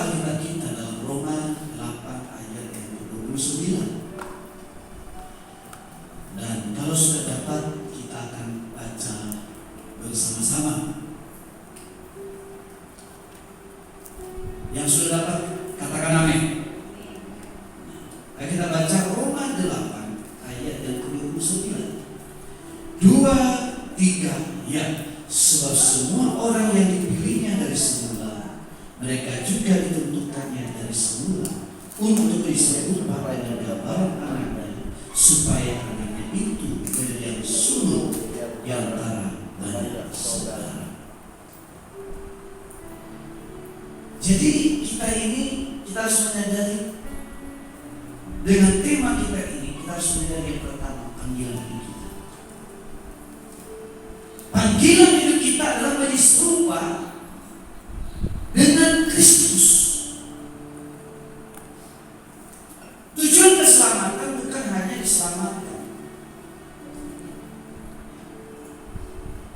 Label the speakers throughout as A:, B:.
A: Alkitab kita dalam Roma 8 ayat yang 29. Dan kalau sudah dapat, kita akan baca bersama-sama. Yang sudah dapat, katakan amin. Nah, kita baca Roma 8 ayat yang 29. 2, 3, ya. Sebab semua orang yang dipilihnya dari semula, mereka juga ditentukannya dari semula untuk disebut bapa dan gambaran anaknya, supaya anaknya itu menjadi yang sulung di antara banyak saudara. Jadi kita harus menyadari, dengan tema kita ini, kita harus menyadari yang pertama, panggilan hidup kita. Panggilan hidup kita adalah menjadi serupa dengan Kristus. Tujuan keselamatan bukan hanya diselamatkan.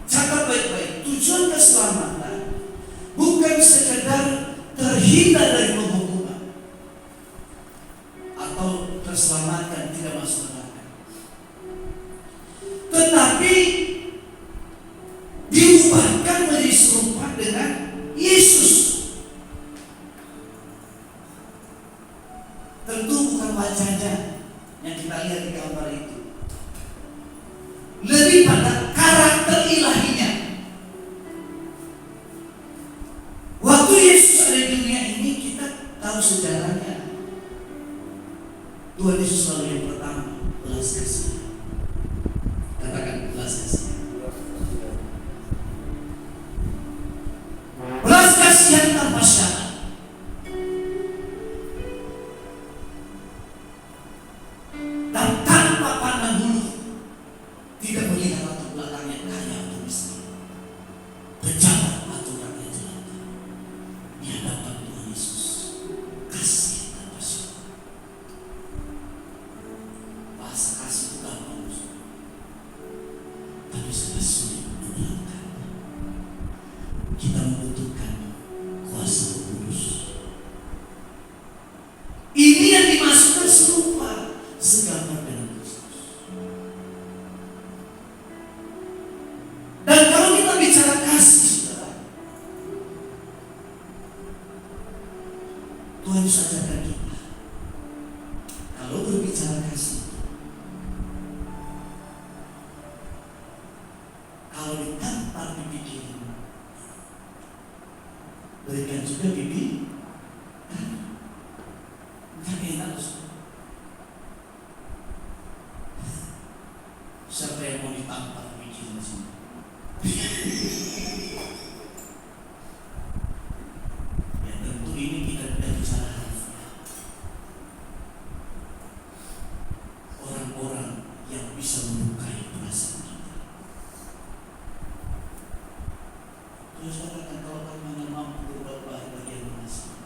A: Catat baik-baik, tujuan keselamatan bukan sekedar terhindar dari penghukuman atau terselamatkan tidak masuk neraka, tetapi diubahkan menjadi serupa dengan Yesus. Tentu bukan wajahnya yang kita lihat di gambar itu, lebih pada karakter ilahinya. Waktu Yesus ada di dunia ini, kita tahu sejarahnya. Tuhan Yesus selalu yang pertama belas kasih. Katakan belas kasih. Belas kasihan tanpa syarat. Dan tanpa pandang bulu, tidak melihat latar belakangnya kaya atau miskin, pejabat atau rakyat jelata. Di hadapan Tuhan Yesus, kasih tanpa syarat. Bahasa kasih itu gampang, tapi sangat sulit menyenangkan. Kita membutuhkan kuasa Roh Kudus. Ini yang dimaksudkan serupa, segambar dengan Kristus. Dan kalau kita bicara kasih, saudara, Tuhan Yesus ajarkan kita, kalau berbicara kasih, kalau ditampar pipi kiri, berikan juga pipi kanan. Jangan enak, siapa yang mau ditampar pipi kiri di sini? Ya tentu ini kita tidak bicara harfiah. Orang-orang yang bisa melukai perasaan kita. Terus katakan, kalau kamu hanya mampu berbuat baik bagi yang mengasihi,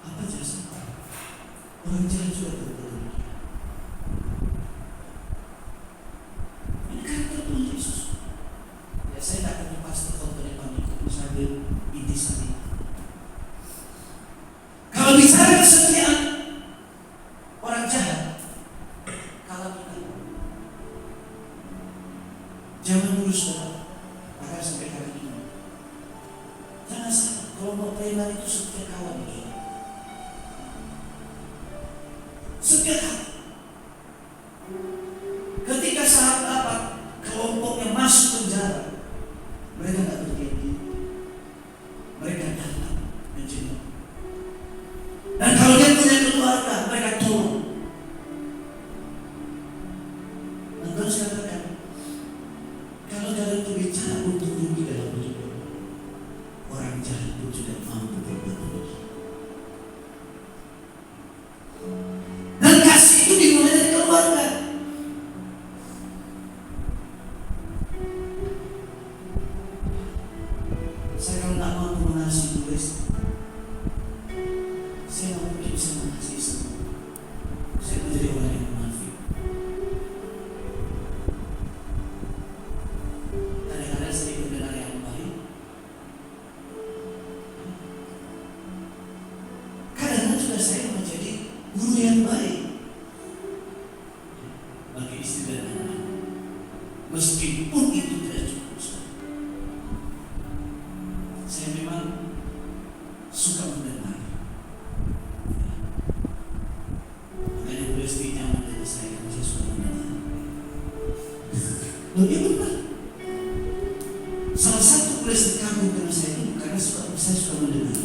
A: apa jasa? Orang jahat juga berbuat demikian. Ini karakter Tuhan Yesus. Ya, saya tidak akan lepas telepon ke depan itu sambil intisari. Kalau bicara kesetiaan, orang jahat kalau kita jangan dulu, saudara. Maka sampai hari ini, jangan salah, kalau mau preman itu setia kawan kita. Setia kawan. Ketika saat dapat kelompoknya masuk penjara, mereka tidak berdiam diri. Mereka datang menjenguk. Dan kalau dia punya keluarga, mereka tolong. Dan terus katakan, kalau jalan itu bicara untuk rugi dalam hidup, orang jahat pun juga mampu berbuat rugi. Dan kasih itu dimulai dari keluarga. Saya kalau tak mampu mengasihi dua istri, saya mau mungkin bisa mengasihi semua. Saya menjadi orang yang munafik. Kadang-kadang saya mendengar yang baik, suka mendengar. Makanya boleh sedikit nyaman dari saya kalau saya suka mendengar. Loh, iya benar. Salah satu boleh kagum karena saya itu karena saya suka mendengar.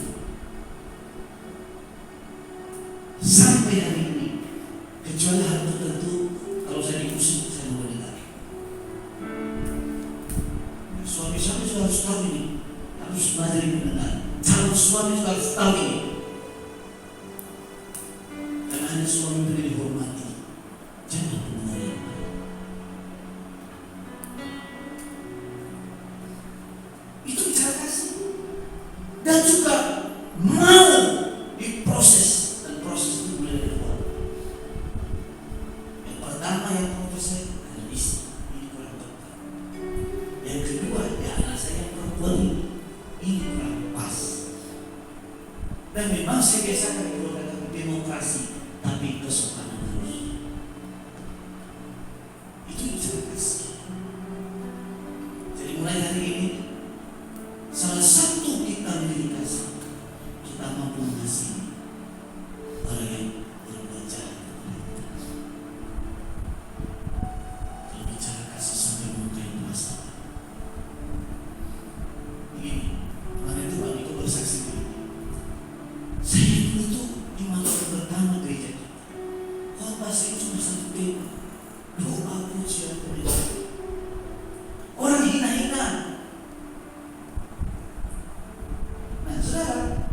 A: Sampai hari ini, kecuali hal tertentu, kalau saya diusir, saya mau mendengar. Suami-suami sudah harus tahu ini, harus belajar mendengar. Calon suami sudah harus tahu ini. Karena hanya suami perlu dihormati, jangan mendengar yang baik. Itu bicara kasih. Dan juga mau diproses. Dan proses itu mulai dari luar. Yang pertama yang menurut saya adalah istri. Ini kurang tepat. Yang kedua, ya anak saya yang perempuan ini kurang pas. Dan memang saya biasakan kalau kata demokrasi, tapi kesopanan harus. Itu bicara kasih. Jadi mulai hari ini, salah satu kita menjadi kasih, kita mampu mengasihi orang yang berbuat jahat. Kalau bicara kasih sampai melukai masalah. Begini, kemarin itu Pak Niko bersaksi begini. Saya dulu itu di malam pertama gereja kita. Khotbah saya cuma satu tema, doa pujian kebenaran. Orang hina-hina. Nah, saudara,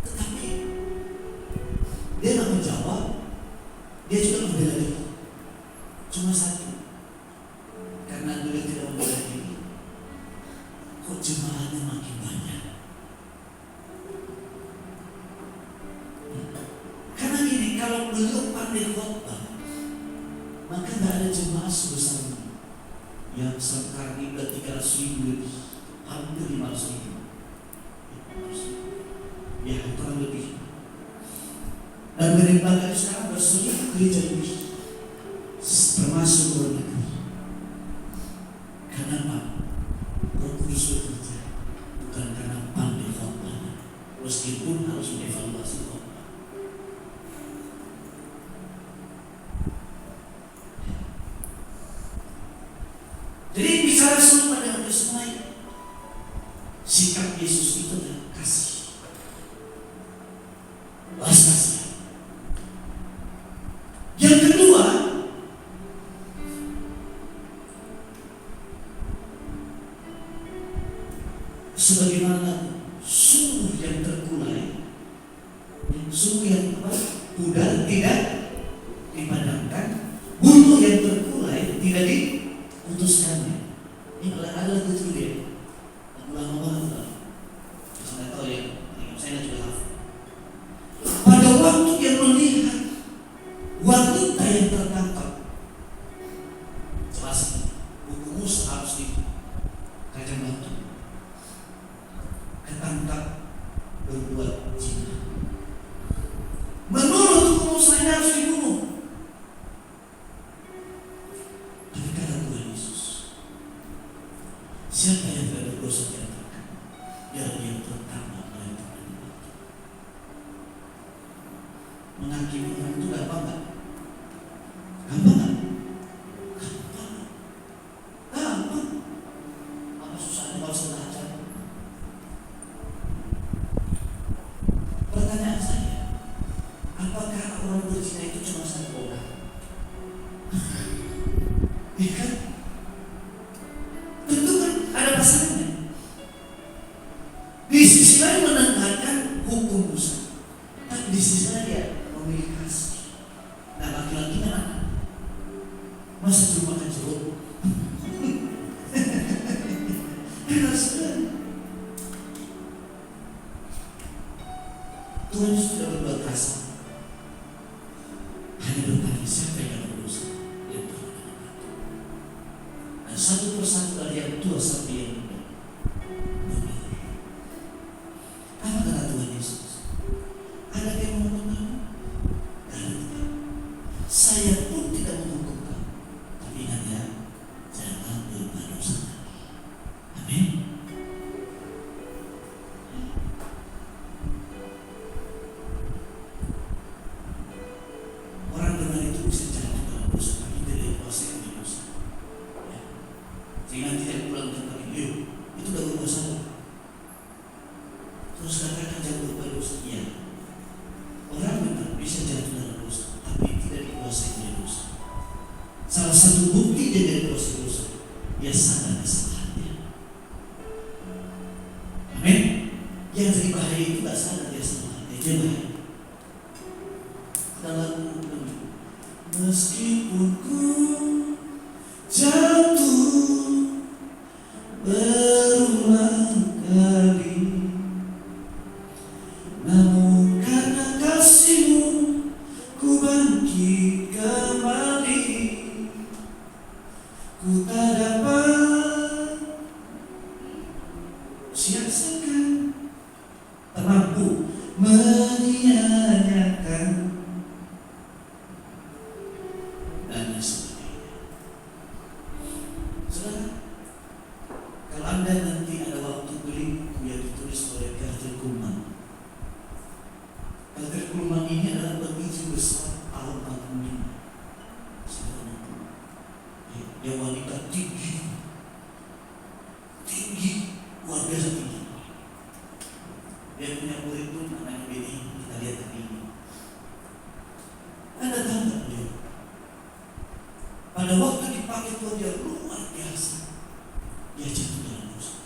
A: tetapi dia nggak menjawab, dia juga membela diri. Cuma satu, karena dia tidak membela diri, kok jemaahnya makin banyak. Karena gini, kalau beliau pandai khotbah, maka nggak ada jemaah sebesar ini. Yang sekarang ini udah 300.000 lebih, hampir 500.000. Ya, kurang lebih. Dan daripada sekarang berseluruh gereja lebih, termasuk luar negeri. Kenapa? Roh Kudus bekerja, bukan karena pandai khotbah, meskipun harus mengevaluasi khotbah. Jadi bicara semua dengan kesemuanya, sikap Yesus itu adalah kasih. Balas kasih. Yang kedua, sebagaimana sungguh yang terkulai, sungguh yang pudar tidak dipadamkan, bulu yang terkulai tidak diputuskannya. Ini adalah betul dia. Lama banget, saya tahu ya, saya juga hafal. Pada waktu yang melihat wanita yang tertangkap, jelas hukum Musa harus dikajang batu, ketangkap berbuat zina. Menurut hukum Musa ini harus dibunuh. Tapi kata Tuhan Yesus, siapa yang tidak berdosa di antara kamu, biar dia pertama melemparkan batu. Menghakimi orang itu gampang nggak? Gampang nggak? Gampang. Gampang. Apa susahnya kalau saya belajar? Pertanyaan saya, apakah orang berzina itu cuma satu orang? Ya kan? Tentu kan ada pasangannya. Di sisi lain menegakkan hukum Musa, tapi di sisi lain dia memilih kasih. Nah, laki-laki kan masa cuma makan jeruk? Tuhan sudah berbuat kasar, hanya bertanya siapa yang berdosa, dia berdosa. Dan satu persatu dari yang tua sampai yang muda memilih. Apa kata Tuhan Yesus? Ada yang menghukum kamu? Tidak. Saya pun tidak menghukum kamu. Tapi ingat ya, jangan berdosa lagi. Amin. saudara akan jatuh pada dosa. Iya. Orang benar bisa jatuh dalam dosa, tapi tidak dikuasai oleh dosa. Salah satu bukti dia dari dosa, dia sadar kesalahannya. Amin. Yang jadi bahaya itu tak sadar dia kesalahannya, dia bahaya. Dalam meskipun ku jatuh berulang kali, namun karena kasih-Mu ku bangkit kembali. Ku tak dapat sia-siakan, tak mampu menyia-nyiakan dan sebagainya. Saudara, kalau Anda nanti ada waktu beli buku yang ditulis oleh Kathryn Kuhlman. Kathryn Kuhlman ini adalah pemicu besar tahun 65. Dia wanita tinggi, luar biasa tinggi. Dia punya murid pun anaknya bini, kita lihat hari ini. Anda tahu tak beliau? Pada waktu dipakai Tuhan dia luar biasa. Dia jatuh dalam dosa.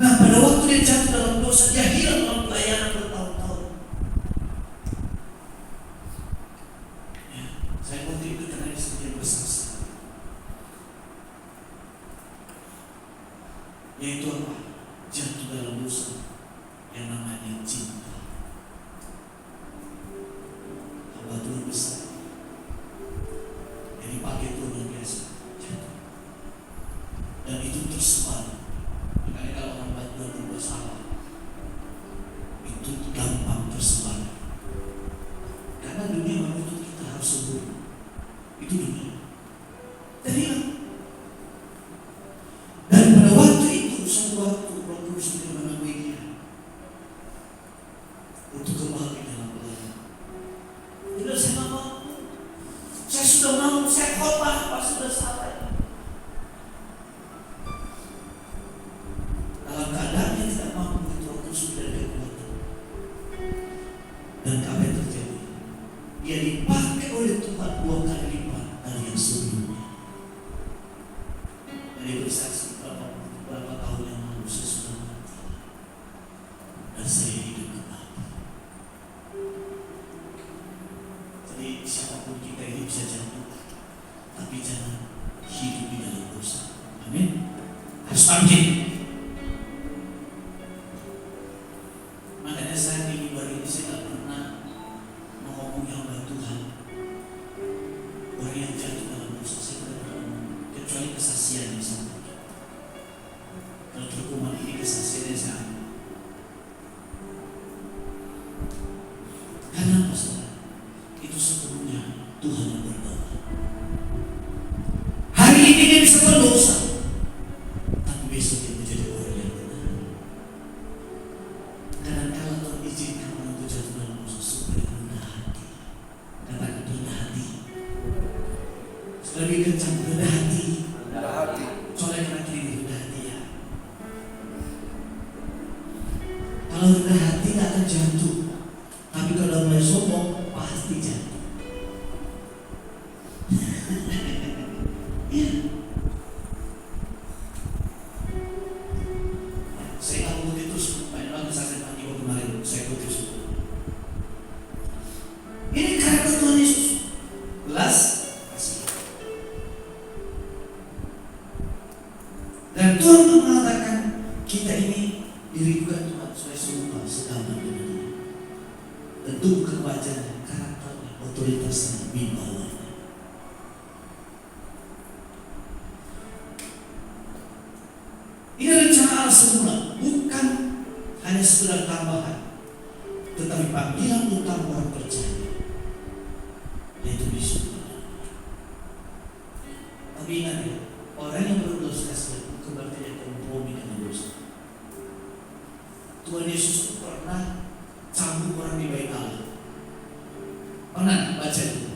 A: Nah, pada waktu dia jatuh dalam dosa, dia hilang dalam pelayanan bertahun-tahun. Ya, saya waktu itu karena dia bersaksi. Yaitu apa? Jatuh dalam dosa yang namanya cinta. Hamba Tuhan besar yang dipakai Tuhan biasa jatuh. Dan itu tersebar. Makanya kalau hamba Tuhan berbuat salah, itu gampang tersebar. Karena dunia menuntut kita harus sembunyi. Itu dunia. Jadi dan pada waktu itu, suatu waktu Roh Kudus itu menemui dia untuk kembali dalam pelayanan. Tidak, saya tidak mampu. Saya sudah mau, saya khotbah, apa sudah salah. Dalam keadaan yang tidak mampu, itu Roh Kudus sudah ada kekuatan. Dan apa yang terjadi? Dia dipakai oleh Tuhan 2 kali lipat dari yang sebelumnya. Dan dia bersaksi berapa tahun yang lalu saya sudah mati dan saya hidup kembali. Jadi siapapun kita ini bisa jatuh, tapi jangan hidup di dalam dosa. Amin. Harus bangkit. Makanya saya di mimbar ini saya tak pernah mengomongi hamba Tuhan, orang yang jatuh dalam dosa. Saya tidak pernah ngomong, kecuali kesaksian yang sama. Kalau terkuman ini kesaksiannya sama. Karena apa, saudara? Itu sepenuhnya Tuhan yang berdoa. Hari ini dia bisa berdosa, tapi besok dia menjadi orang yang benar. Kadang-kala Tuhan izinkan orang itu jatuh dalam dosa supaya rendah hati. Katakan rendah hati. Lebih kencang, rendah hati. Soalnya kena kiri rendah hati ya. Kalau rendah hati tidak akan jatuh, tapi kalau mulai sombong pasti jatuh. Ya. Saya tak mau putus, banyak banget saya tadi waktu kemarin saya putus. Ini karakter Tuhan Yesus. Belas kasih. Dan Tuhan mengatakan kita ini dirindukan Tuhan supaya serupa segambar dengan Dia. Tentu bukan wajahnya, karakternya, otoritasnya, wibawanya. Ini rencana Allah semula, bukan hanya sekedar tambahan, tetapi panggilan utama orang percaya, yaitu di surga. Tapi ingat ya, orang yang berdosa itu berarti dia kompromi dengan dosa. Tuhan Yesus itu pernah cambuk orang di bait Allah. Pernah baca itu?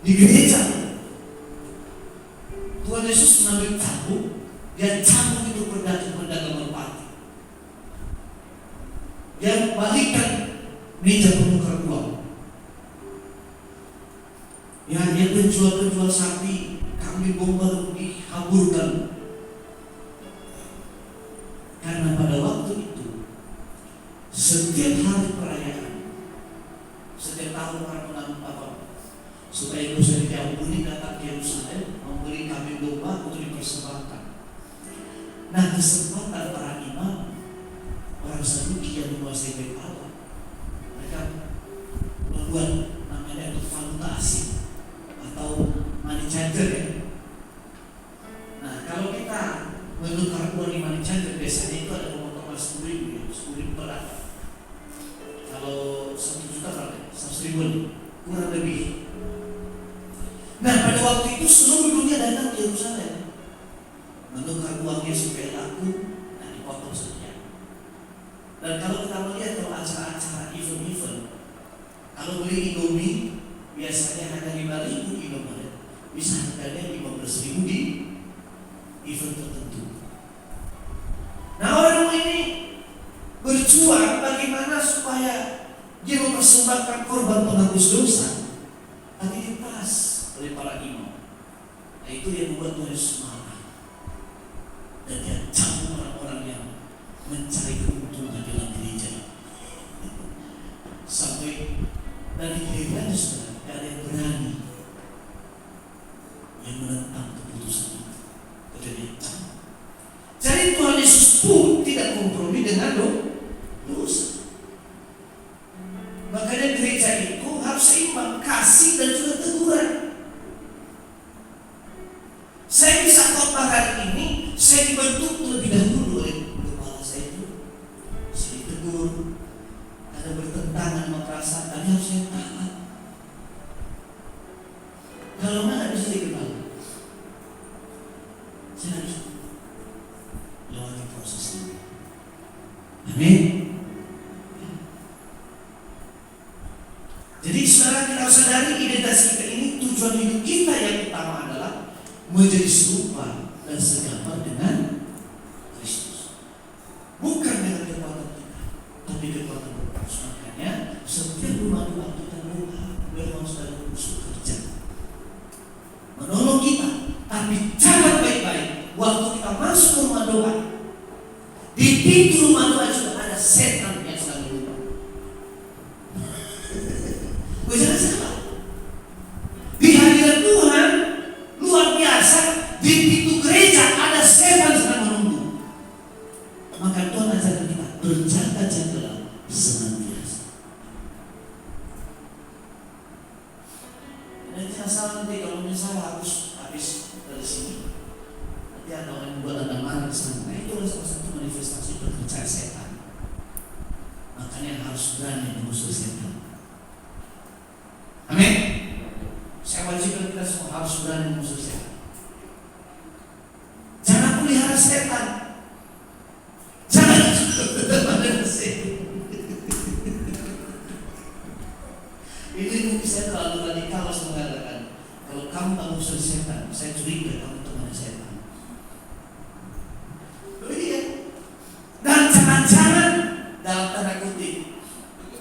A: Di gereja Tuhan Yesus mengambil cambuk, dia cambuk itu berdasar Dia balikan meja penukar uang. Ya, dia penjual sapi, kambing domba dihaburkan. Karena pada waktu itu setiap hari perayaan, setiap tahun orang menanam apa supaya dosa diampuni, datang ke Yerusalem membeli kambing domba untuk dipersembahkan. Nah, kesempatan para imam, orang Saduki yang menguasai bait Allah, mereka membuat namanya itu valuta asing atau money changer ya. Nah, kalau kita menukar uang di money changer, biasanya itu ada pemotongan 10.000 ya, 10.000 perak. Kalau 1 juta berapa? 100.000 kurang lebih. Nah, pada waktu itu seluruh dunia datang ke Yerusalem menukar uangnya supaya laku dan dipotong sekian. Dan kalau kita melihat kalau acara-acara event, kalau beli Indomie biasanya hanya 5.000 Indomie, bisa harganya 15.000 di event tertentu. Nah, orang ini berjuang bagaimana supaya dia mempersembahkan korban penghapus dosa, tapi diperas oleh para imam. Nah, itu yang membuat Tuhan Yesus marah. Dan dia cabut orang-orang yang mencari keuntungan dalam gereja. Sampai dari gerejanya sudah tidak ada yang berani yang menentang keputusan itu. Jadi cabut. Jadi Tuhan Yesus pun tidak kompromi dengan dosa. Makanya gereja itu harus seimbang, kasih dan juga teguran. Saya bisa khotbah hari ini, saya dibentuk terlebih dahulu oleh kepala saya itu. Saya ditegur, ada bertentangan sama perasaan, tadi harus saya taat. Kalau nggak bisa dikenal, saya harus lewati proses ini. Amin. Jadi saudara, kita harus sadari identitas kita ini, tujuan hidup kita yang utama adalah menjadi serupa dan segambar dengan Kristus. Bukan dengan kekuatan kita, tapi kekuatan Kristus. Makanya setiap rumah doa kita memang saudara khusus kerja menolong kita, tapi catat baik-baik. Waktu kita masuk ke rumah doa, di pintu rumah doa juga ada setan yang sedang berubah. Jangan salah. Di hadirat Tuhan luar biasa, di pintu gereja ada setan sedang menunggu. Maka Tuhan ajarkan kita berjaga-jagalah senantiasa. Dan jangan salah nanti kalau misalnya habis dari sini, nanti ada orang yang buat anda marah sana. Nah, itu adalah salah satu manifestasi pekerjaan setan. Makanya harus berani mengusir setan. Amin. Saya wajibkan kita semua harus berani mengusir setan. Jangan pelihara setan. Jangan pelihara setan. Ini mungkin saya terlalu radikal harus mengatakan, kalau kamu tak mengusir setan, saya curiga kamu teman setan. Iya. Dan jangan-jangan dalam tanda kutip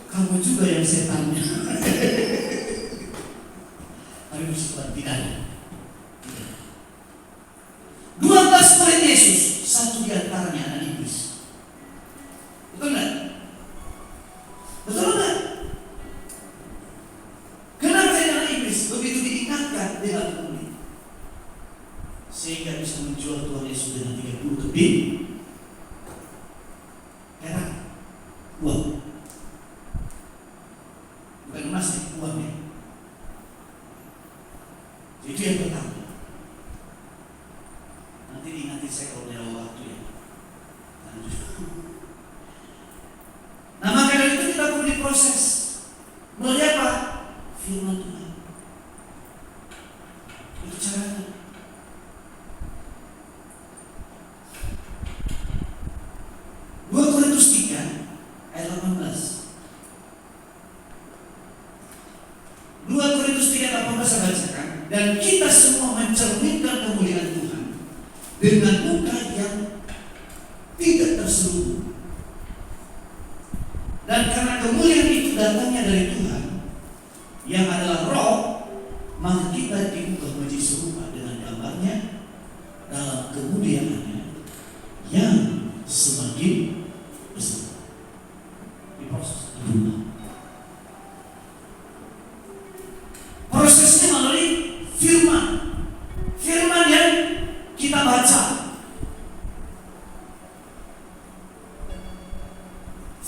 A: kamu juga yang setannya. Tapi bersifat tidak ada. 12 murid Yesus, satu di antaranya anak iblis. Betul enggak? Betul enggak? Kenapa anak iblis begitu diingatkan dengan kulit, sehingga bisa menjual Tuhan Yesus dengan 30 keping perak uang, bukan emas, uangnya. Itu yang pertama. Nanti diingatin saya kalau punya waktu ya. Nah, maka dari itu kita perlu diproses. Melalui apa? Firman Tuhan. Itu caranya. Korintus 3 ayat 18. 2 Korintus 3 ayat 18 saya bacakan. Dan kita semua mencerminkan kemuliaan Tuhan dengan muka yang tidak terselubung. Dan karena kemuliaan itu datangnya dari Tuhan yang adalah Roh, maka kita diubah menjadi serupa dengan gambarnya dalam kemuliaannya yang semakin besar. Diproses, berubah. Prosesnya melalui firman. Firman yang kita baca.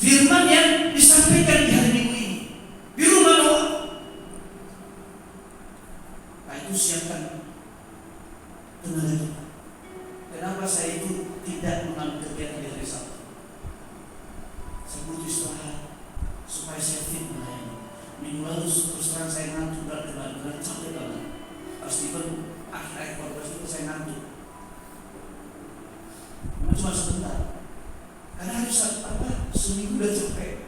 A: Firman yang disampaikan di hari Minggu ini di rumah Noah. Nah, itu siapkan tenaga kita. Kenapa saya itu tidak mengambil kegiatan di hari Sabtu? Saya butuh istirahat supaya saya fit melayani. Minggu lalu terus terang saya ngantuk berat capek banget. Pasti pun akhir-akhir khotbah itu saya ngantuk. Cuma sebentar. Karena hari Sabtu seminggu udah capek.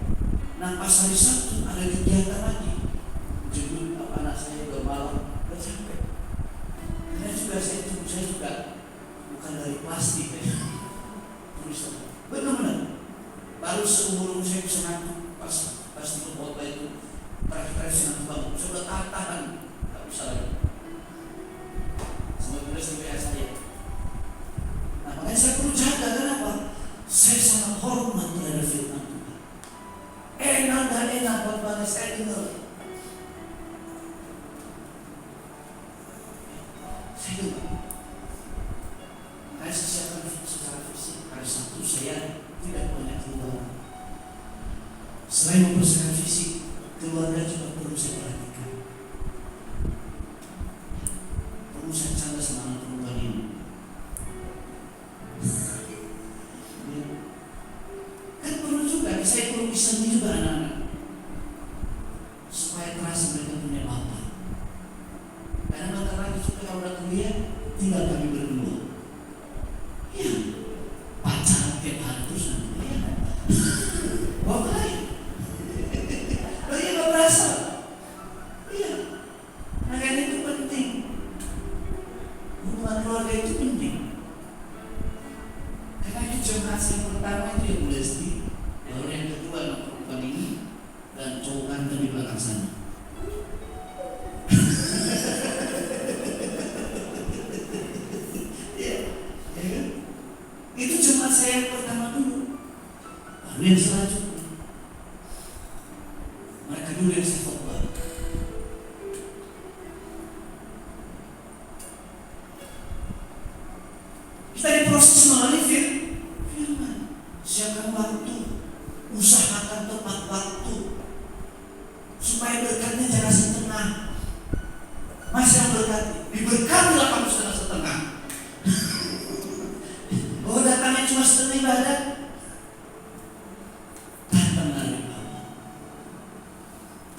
A: Nah pas hari Sabtu ada kegiatan lagi. Jemput anak saya udah malam, udah capek. Karena juga saya juga bukan dari plastik ya. Tulisan. Benar-benar. Baru seumur saya bisa ngantuk pas di khotbah itu. Terakhir saya ngantuk banget. Saya udah tahan, nggak bisa lagi. Semua tulis di WA saya. Nah makanya saya perlu jaga. Kenapa? Saya sangat hormat terhadap firman Tuhan. Enak dan enak khotbahnya saya dengar. Saya dengar. Makanya saya siapkan secara fisik. Hari Sabtu saya tidak banyak keluar. Selain mempersiapkan fisik, keluarga juga perlu saya perhatikan. Perlu saya canda sama anak perempuan ini. Kan perlu juga, saya perlu bisa juga anak-anak supaya terasa mereka punya bapak. Karena bentar lagi juga kalau udah kuliah, tinggal kami berdua. Ya, pacaran tiap hari terus nanti. Ya, bapak. Oh iya, gak berasa. Iya, makanya itu penting. Hubungan keluarga itu penting. Karena itu jemaat yang pertama itu yang mulai sedih. Lalu yang kedua anak perempuan ini dan cowok ganteng di belakang sana. Ya kan? Itu jemaat saya yang pertama dulu. Lalu yang selanjutnya. Mereka dulu yang saya khotbah. Kita diproses melalui firman. Siapkan waktu, usahakan tepat waktu supaya berkatnya jangan setengah. Masih yang berkati, diberkatilah kamu setengah. Oh datangnya cuma setengah ibadah. Datang dari bawah.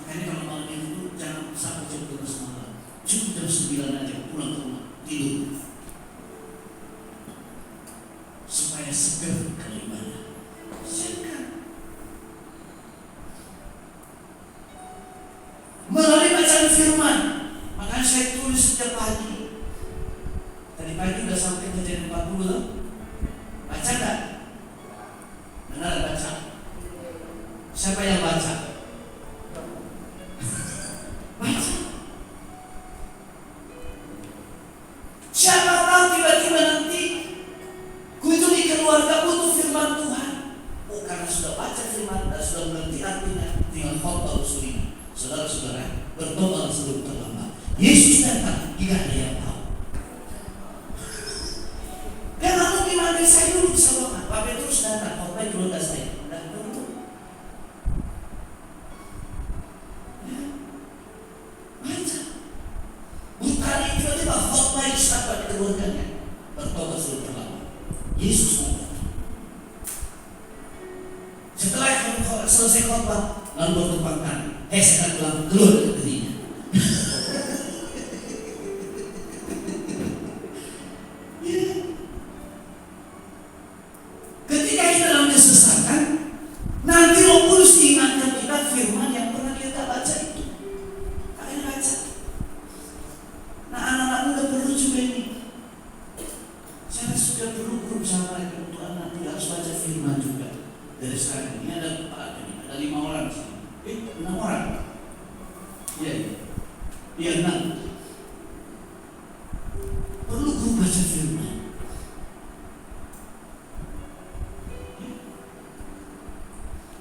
A: Makanya kalau malam itu jangan sampai jam 12 malam. Cukup jam 9 aja pulang ke rumah tidur. Supaya segar kalau ibadah. Siapkan. Melalui bacaan firman. Makanya saya tulis setiap pagi. Tadi pagi udah sampai kejadian 40. Baca gak? Benar baca. Siapa yang baca? Baca. Siapa tahu tiba-tiba nanti kunjungi keluarga butuh firman Tuhan. Oh karena sudah baca firman dan sudah mengerti artinya, tinggal khotbah usulnya. Saudara-saudara, bertobat sebelum terlambat. Yesus datang, tidak ada yang tahu. Dan lalu gimana saya dulu bisa bapak? Pak Petrus datang, khotbah keluarga saya. Dan perlu. Ya. Baca. Bukan itu aja pak khotbah siapa di keluarganya. Bertobat sebelum terlambat. Yesus datang. Setelah selesai khotbah, lalu bertepuk tangan. Saya akan keluar ke dirinya. Ya. Ketika kita dalam kesesatan, nanti Roh Kudus ingatkan kita firman yang pernah kita baca itu. Kalian baca. Nah anak-anak muda perlu juga ini. Saya sudah perlu berusaha mereka untuk anak tidak harus baca firman juga. Dari sekarang ini ada 5 6 orang. Iya, iya 6. Perlu guru baca firman.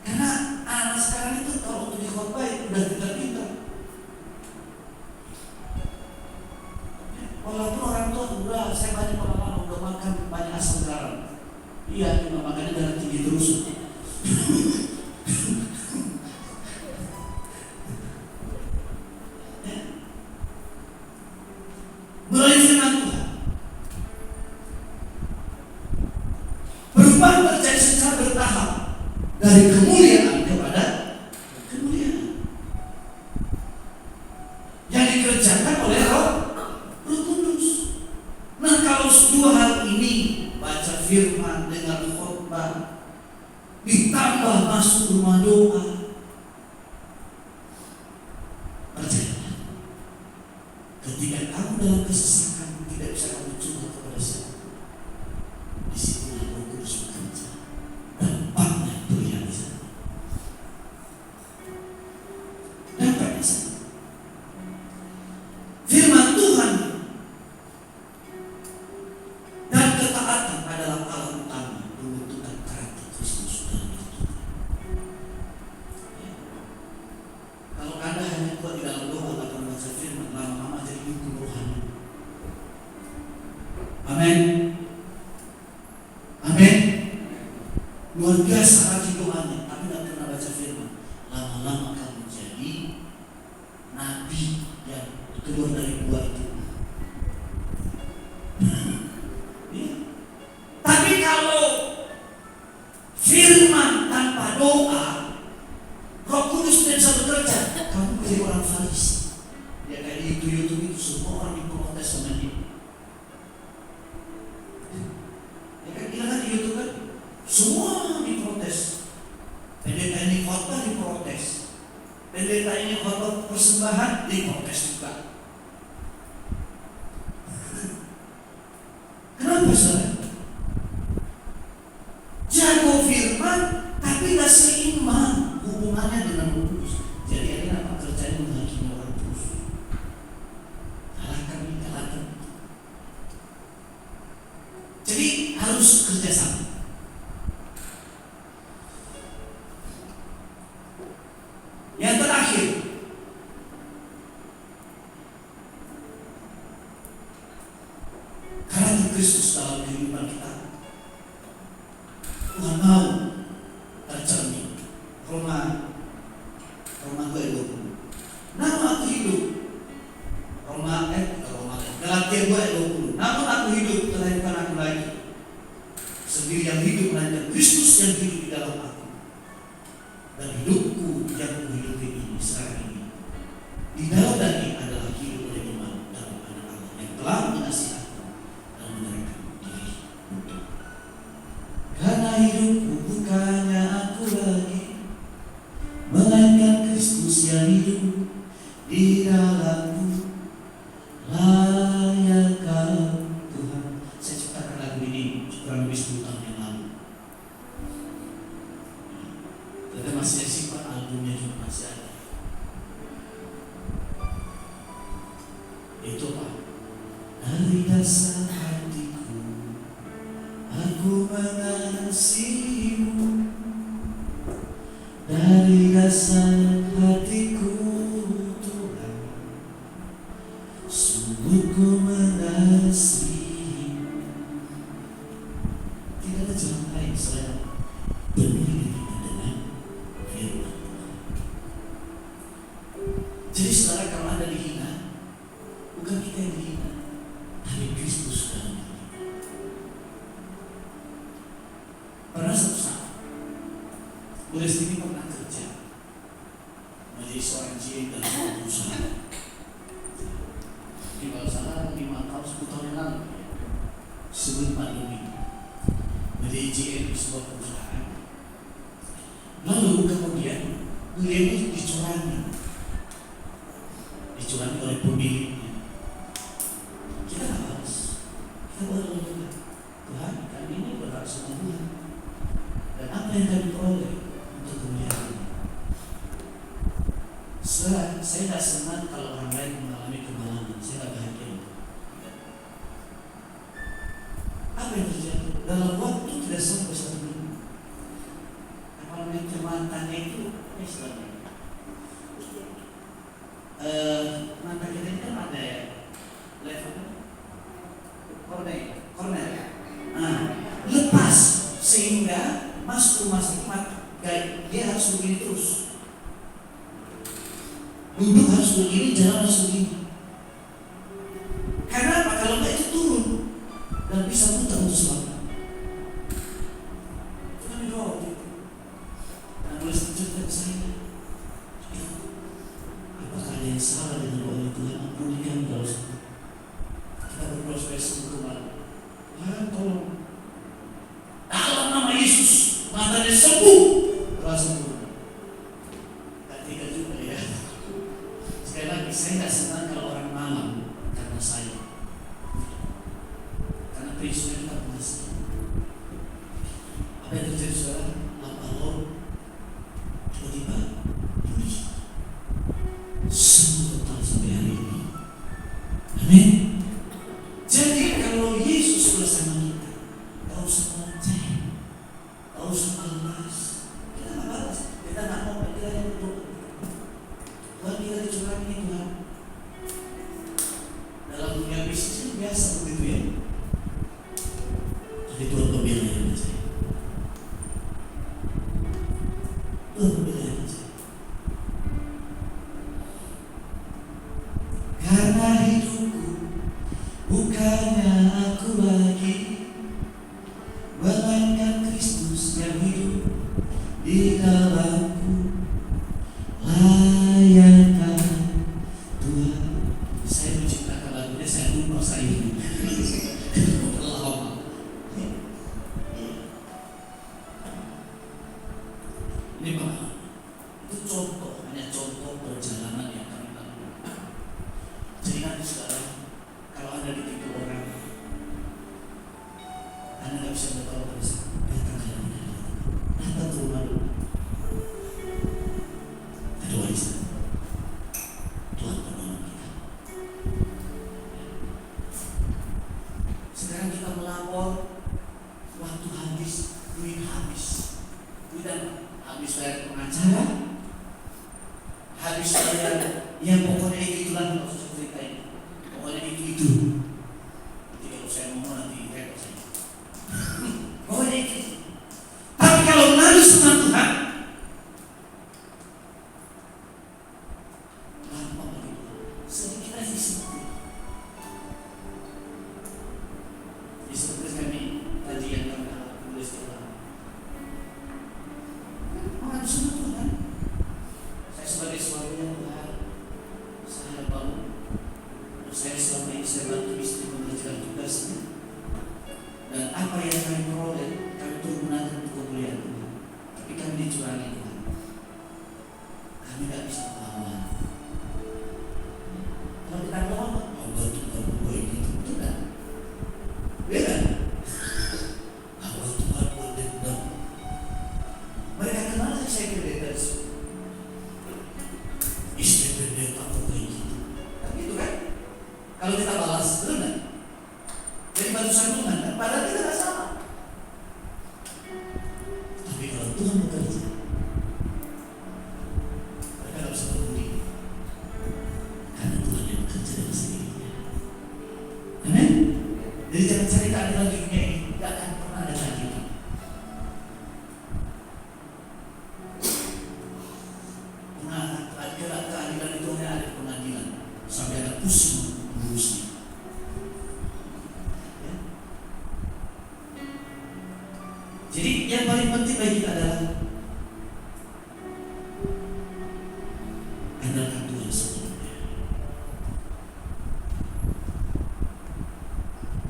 A: Karena anak sekarang itu kalau untuk dikhotbah udah pintar-pintar. Walaupun orang tua udah, saya banyak pengalaman udah makan banyak asam garam. Iya, cuma makannya darah tinggi terus. Mulai firman Tuhan, perubahan terjadi secara bertahap dari kemuliaan kepada kemuliaan yang dikerjakan oleh Roh Kudus. Nah, kalau dua hal ini, baca firman dengan khotbah, ditambah masuk rumah doa, percayalah, ketika kamu dalam kesesakan tidak bisa kamu curhat kepada siapa, di situ Roh Kudus bekerja, dampaknya terlihat di sana. Dampaknya sana. Firman Tuhan dan ketaatan adalah alat utama pembentukan karakter Kristus dalam hidup kita. Kalau Anda hanya kuat di dalam doa atau membaca firman, lama-lama jadi dukun rohani. Amin. Amin. Luar biasa rajin doanya, tapi tidak pernah baca firman. Lama-lama kamu jadi nabi yang keluar dari gua itu. Ya. Tapi kalau firman tanpa doa, Roh Kudus tidak bisa bekerja, kamu menjadi orang Farisi. Ya kayak di YouTube itu semua orang diprotes sama dia. Ya kan kita kan di YouTube kan, semua diprotes. Pendeta ini khotbah diprotes, pendeta ini khotbah persembahan diprotes juga. Kenapa saudara? Jago firman tapi tidak seimbang hubungannya dengan Roh Kudus. Jadi ini apa kerjanya menghakimi orang terus. Kalahkan ini, kalahkan. Jadi harus kerjasama. Yang terakhir, karakter Kristus dalam kehidupan kita. Tuhan mau tercermin. Roma 2:20. Namun aku hidup. Galatia 2:20. Namun aku hidup, tetapi bukan aku lagi sendiri yang hidup, melainkan Kristus yang hidup di dalam aku. Dan hidupku yang kuhidupi ini sekarang ini di dalam daging adalah hidup oleh iman dalam Anak Allah yang telah mengasihi aku dan menyerahkan diri untuk. Karena hidupku bukannya aku lagi, melainkan Kristus yang hidup di dalamku. Layakkah Tuhan. Saya ciptakan lagu ini kurang lebih 10 tahun yang lalu. Kita masih simpan albumnya juga masih ada. Itu apa? Dari dasar hatiku aku mengasihimu. Dari dasar hatiku Tuhan, sungguh ku mengasihimu. Tidak ada jalan lain selain penuhi diri kita dengan firman Tuhan. Jadi saudara, kalau Anda dihina, bukan kita yang dihina, tapi Kristus dalam diri kita. Pernah suatu saat Boleh sendiri pernah kerja menjadi seorang GM dalam sebuah perusahaan. Di bawah sana 5 tahun, 10 tahun yang lalu, sebelum pandemi, menjadi GM di sebuah perusahaan. Lalu kemudian beliau ini dicurangi oleh pemiliknya. Kita nggak balas, kita boleh berdoa, Tuhan, kami ini berhak sama Tuhan, dan apa yang kami peroleh untuk kemuliaan ini. saya tidak senang kalau orang lain mengalami kemalangan. Saya tidak bahagia. Apa yang terjadi? Dalam waktu tidak sampai 1 minggu, mantannya itu istilahnya mantan kita ini kan ada ya level Cornel ya. Lepas sehingga masuk rumah sakit dia harus begini terus, duduk harus begini, jalan harus begini. Karena apa? Kalau enggak itu turun dan bisa muntah untuk sebab. Itu kan dibawa gitu. Nah, mulai cerita ke saya, apakah ada yang salah dengan doa itu? Tuhan ampuni kami kalau salah. Kita berdoa supaya sembuh malam. Tolong. Dalam nama Yesus, matanya sembuh. Langsung turun. Ketika juga ya. Sekali lagi, saya tidak senang kalau orang malam karena saya. Karena prinsipnya kita pengasih. Apa yang terjadi saudara? Lampau tiba-tiba pulih. Sembuh total sampai hari ini. Amin. Jadi kalau Yesus bersama kita, tak usah ngoceh, tak usah balas. Kita nggak balas, kita nggak mau, kita yang berdoa. Tuhan kita dicurangi Tuhan. Dalam dunia bisnis itu biasa begitu ya. Jadi Tuhan pembela yang saya. Tuhan pembela yang saya. Karena hidupku bukannya aku lagi, melainkan Kristus yang hidup di dalamku. Layankan Tuhan. Saya menciptakan lagunya, saya lupa saya ini. Ini Pak, itu contoh, hanya contoh perjalanan yang kami lakukan. Jadi nanti sekarang, kalau Anda ditipu orang, Anda nggak bisa bertahu pada saya. Datang ke dalam diri, datang ke rumah dulu. Ada warisan. Tuhan menolong kita. Sekarang kita melapor, waktu habis, duit habis. Duit apa? Habis bayar pengacara, habis bayar, ya pokoknya itulah yang harus saya ceritain. Pokoknya itu. Jadi kalau saya ngomong nanti repot saya. Pokoknya itu. Tapi kalau lalu sama Tuhan, gampang begitu. Sedikit aja sembuh. Jadi seperti kami tadi yang kami tulis dalam mengadu sama Tuhan. Saya sebagai suaminya Tuhan, saya bangun. Saya selama ini saya bantu istri mengerjakan tugasnya. Dan apa yang kami peroleh, kami gunakan untuk kemuliaan Tuhan. Tapi kami dicurangi Tuhan. Kami tidak bisa melawan. Kalau kita melawan, Allah Tuhan buat itu, betul kan? Beda. Allah Tuhan buat dendam. Mereka kenal saya pendeta. Istri pendeta apa kayak gitu? Tapi itu kan? Kalau kita balas, betul kan? Jadi batu sambungan kan? Padahal kita tidak salah. Tapi kalau Tuhan bekerja, mereka tidak bisa peduli. Karena Tuhan yang bekerja dengan sendirinya. Amin? Jadi jangan cari keadilan di dunia ini. Tidak akan pernah ada keadilan. Keadilan itu hanya ada di pengadilan. Sampai ada pusing mengurusnya. Ya. Jadi yang paling penting bagi kita adalah andalkan Tuhan sepenuhnya.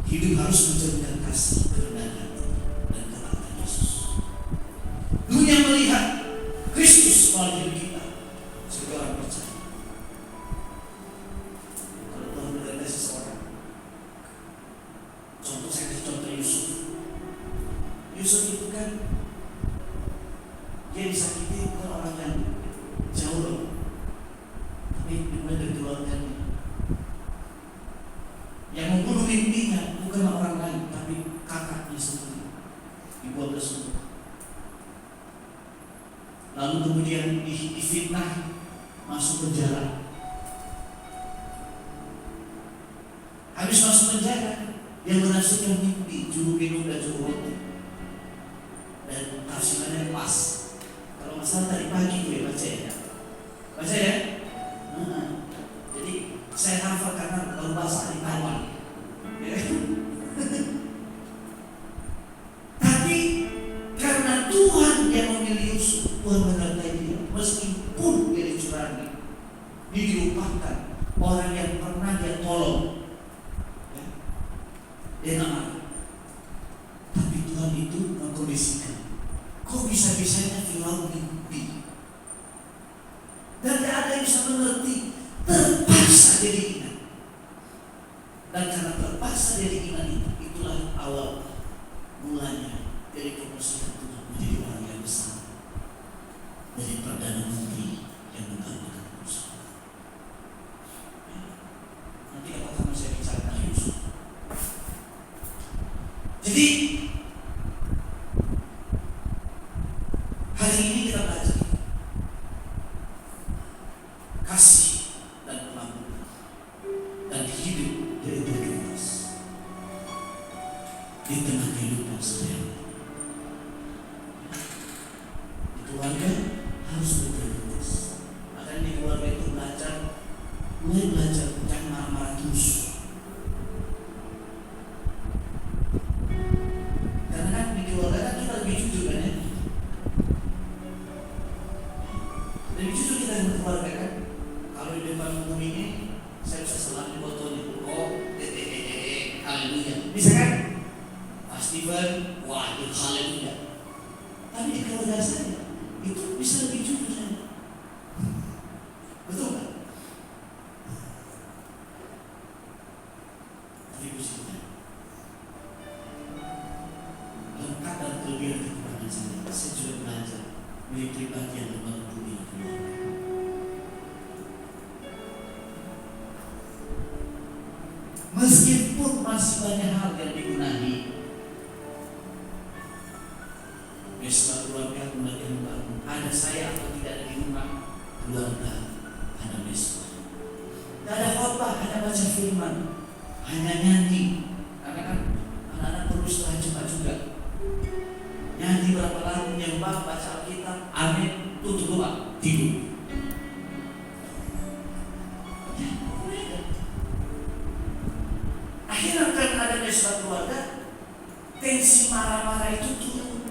A: Hidup harus mencerminkan kasih, kerendahan hati, dan ketaatan Yesus. Dunia melihat Kristus melalui hidup kita sebagai orang percaya. Kalau Tuhan berkata seseorang, contoh saya kasih contoh Yusuf. Yusuf itu kan dia disakiti bukan orang yang jauh loh, tapi udah sembuh. Lalu kemudian difitnah, masuk penjara. Habis masuk penjara, dia menafsirkan mimpi, juru minum dan juru roti. Dan tafsirannya pas. Kalau masalah tadi pagi gue baca ya. Baca ya? Jadi saya hafal karena kalau bahasa di Taiwan. Ya. Tapi karena Tuhan yang memilih Yusuf, Tuhan menyertai dia. Meskipun dia dicurangi, dia dilupakan orang yang pernah dia tolong. Ya. Dia nggak marah. Tapi Tuhan itu mengkondisikan. Kok bisa-bisanya Firaun mimpi? Dan tidak ada yang bisa mengerti. Terpaksa dia diingat. Dan karena terpaksa dia diingat itu, itulah awal mulanya dari kemusiaan Tuhan menjadi orang yang besar, dari Perdana Menteri yang menggantikan Yusuf. Nanti apakah saya bicara tentang Yusuf? Jadi hari ini kita belajar kasih dan pengampunan dan hidup berintegritas di tengah kehidupan sehari-hari. Di keluarga harus berintegritas. Makanya di keluarga itu mulai belajar jangan marah-marah terus. Karena kan di keluarga kan kita lebih jujur kan ya. Lebih jujur kita dengan keluarga kan. Kalau di depan umum ini saya bisa selang di botolnya. Oh, haleluya. Bisa kan? Pak Steven, waduh haleluya. Tapi di keluarga saya itu bisa lebih jujur saya. Betul kan? Tapi pujinya lengkap dan kelebihan kekuatan saya juga belajar milik pribadi yang membangun dunia keluarga. Meskipun masih banyak hal yang digunakan, mesbah keluarga keluarga membangun. Ada saya atau tidak ada di rumah, keluarga ada mesbah. Tidak ada khotbah, hanya baca firman, hanya nyanyi. Karena kan anak-anak perlu istirahat cepat juga. Nyanyi berapa lagu, nyembah, baca Alkitab, amin, tutup doa, tidur. Akhirnya kan ada mesbah keluarga, tensi marah-marah itu turun.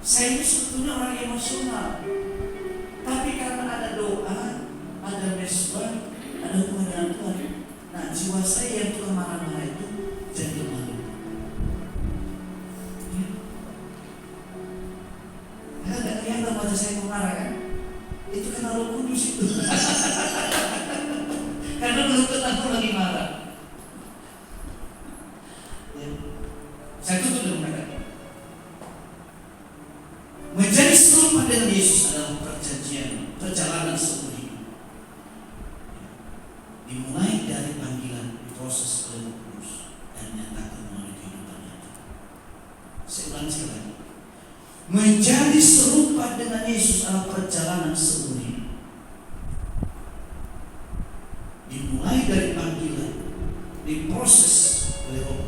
A: Saya ini sebetulnya orang emosional, tapi karena ada doa, ada mesbah, ada hubungan dengan Tuhan, nah jiwa saya yang tukang marah-marah itu jadi lemah. Ya nggak kelihatan wajah saya marah kan? Itu karena Roh Kudus itu. Karena belum ketemu lagi marah. Ya. Saya tutup dengan kata menjadi serupa dengan Yesus adalah perjalanan seumur hidup. Dimulai dari panggilan, diproses oleh Roh Kudus dan nyatakan melalui kehidupan nyata. Saya ulangi sekali lagi. Menjadi serupa dengan Yesus adalah perjalanan seumur hidup. Dimulai dari panggilan, diproses oleh Roh